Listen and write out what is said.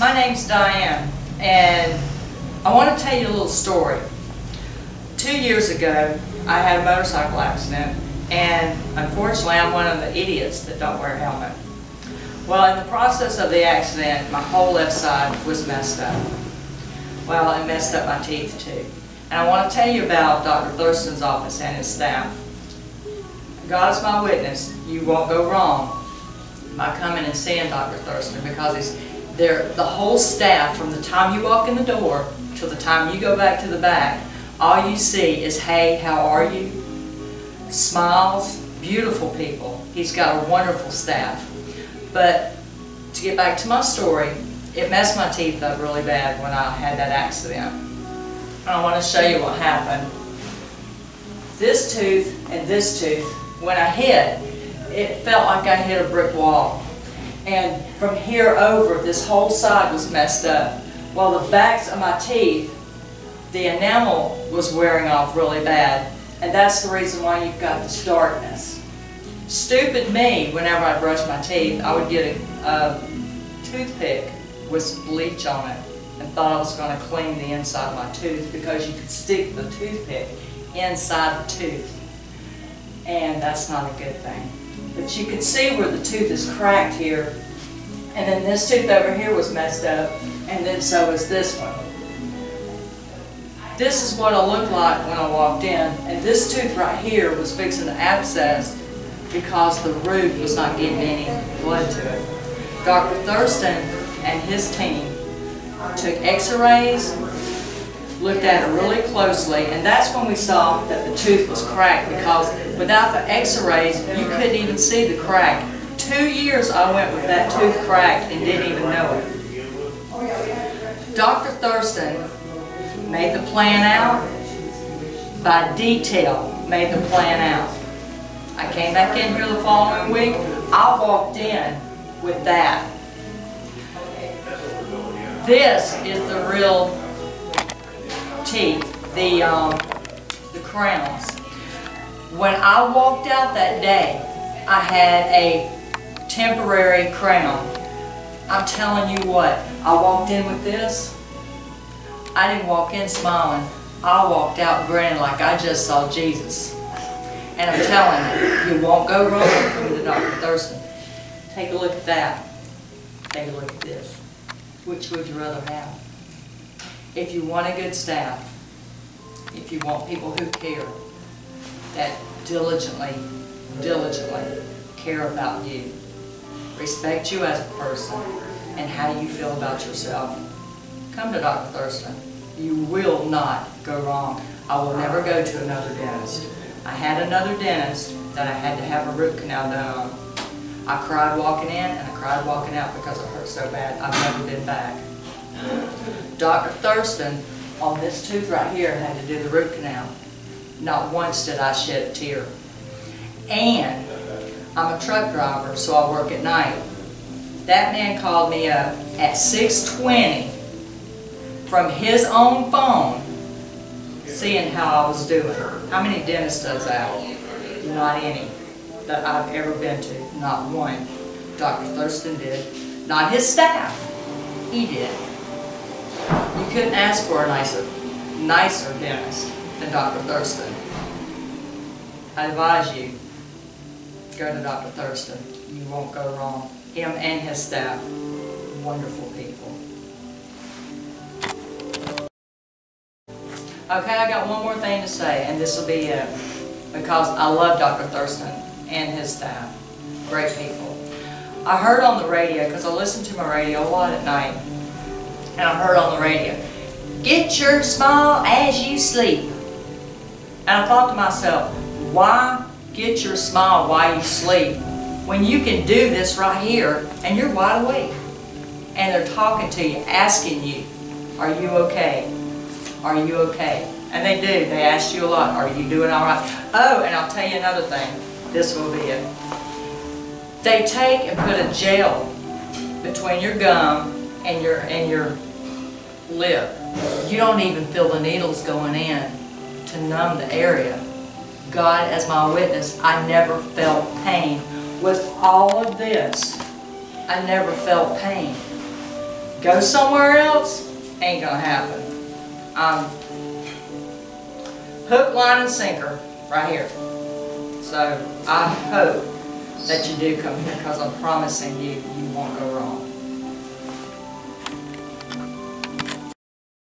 My name's Diane, and I want to tell you a little story. 2 years ago, I had a motorcycle accident, and unfortunately, I'm one of the idiots that don't wear a helmet. Well, in the process of the accident, my whole left side was messed up. Well, it messed up my teeth too. And I want to tell you about Dr. Thurston's office and his staff. God is my witness, you won't go wrong by coming and seeing Dr. Thurston, because the whole staff, from the time you walk in the door till the time you go back to the back, all you see is, hey, how are you? Smiles, beautiful people. He's got a wonderful staff. But to get back to my story, it messed my teeth up really bad when I had that accident. And I want to show you what happened. This tooth and this tooth, when I hit, it felt like I hit a brick wall. And from here over, this whole side was messed up. While the backs of my teeth, the enamel was wearing off really bad. And that's the reason why you've got this darkness. Stupid me, whenever I brush my teeth, I would get a toothpick with bleach on it and thought I was going to clean the inside of my tooth, because you could stick the toothpick inside the tooth. And that's not a good thing. But you can see where the tooth is cracked here, and then this tooth over here was messed up, and then so is this one. This is what I looked like when I walked in, and this tooth right here was fixing to abscess because the root was not getting any blood to it. Dr. Thurston and his team took x-rays, looked at it really closely, and that's when we saw that the tooth was cracked, because without the x-rays, you couldn't even see the crack. 2 years I went with that tooth cracked and didn't even know it. Dr. Thurston made the plan out, by detail made the plan out. I came back in here the following week, I walked in with that. This is the real teeth, the crowns. When I walked out that day, I had a temporary crown. I'm telling you what, I walked in with this. I didn't walk in smiling. I walked out grinning like I just saw Jesus. And I'm telling you, you won't go wrong coming to Dr. Thurston. Take a look at that. Take a look at this. Which would you rather have? If you want a good staff, if you want people who care, that diligently care about you, respect you as a person, and how you feel about yourself, come to Dr. Thurston. You will not go wrong. I will never go to another dentist. I had another dentist that I had to have a root canal done on. I cried walking in and I cried walking out because it hurt so bad. I've never been back. Dr. Thurston, on this tooth right here, had to do the root canal. Not once did I shed a tear. And I'm a truck driver, so I work at night. That man called me up at 6:20 from his own phone, seeing how I was doing. How many dentists does that? Not any that I've ever been to. Not one. Dr. Thurston did. Not his staff. He did. You couldn't ask for a nicer dentist than Dr. Thurston. I advise you, go to Dr. Thurston. You won't go wrong. Him and his staff, wonderful people. Okay, I got one more thing to say, and this will be it, because I love Dr. Thurston and his staff. Great people. I heard on the radio, because I listen to my radio a lot at night, and I heard on the radio, get your smile as you sleep. And I thought to myself, why get your smile while you sleep when you can do this right here and you're wide awake? And they're talking to you, asking you, are you okay? Are you okay? And they do. They ask you a lot, are you doing all right? Oh, and I'll tell you another thing. This will be it. They take and put a gel between your gum and your lip. You don't even feel the needles going in to numb the area. God as my witness, I never felt pain. With all of this, I never felt pain. go somewhere else, ain't gonna happen. Hook, line, and sinker, right here. So I hope that you do come here, because I'm promising you, you won't go wrong.